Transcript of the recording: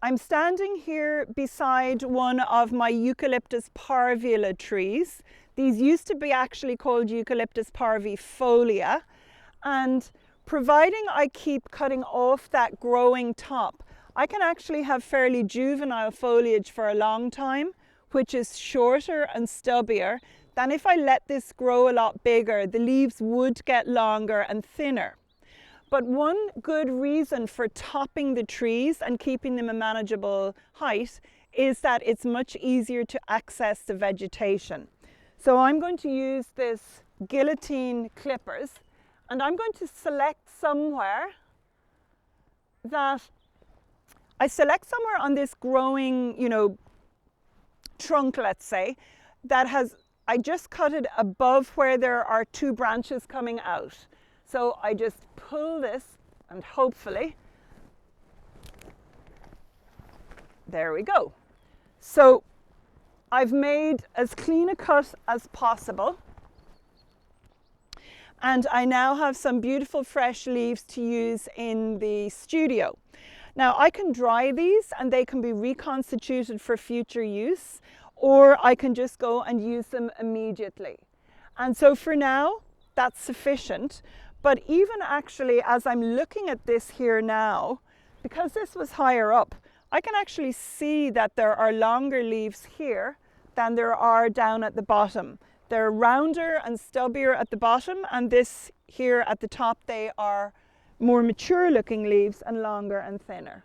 I'm standing here beside one of my Eucalyptus parvula trees. These used to be actually called Eucalyptus parvifolia, and providing I keep cutting off that growing top, I can actually have fairly juvenile foliage for a long time, which is shorter and stubbier than if I let this grow a lot bigger. The leaves would get longer and thinner. But one good reason for topping the trees and keeping them a manageable height is that it's much easier to access the vegetation. So I'm going to use this guillotine clippers, and I'm going to select somewhere on this growing, trunk, let's say, I just cut it above where there are two branches coming out. So I just pull this, and hopefully, there we go. So I've made as clean a cut as possible. And I now have some beautiful fresh leaves to use in the studio. Now I can dry these and they can be reconstituted for future use, or I can just go and use them immediately. And so for now, that's sufficient. But even actually, as I'm looking at this here now, because this was higher up, I can actually see that there are longer leaves here than there are down at the bottom. They're rounder and stubbier at the bottom, and this here at the top, they are more mature looking leaves and longer and thinner.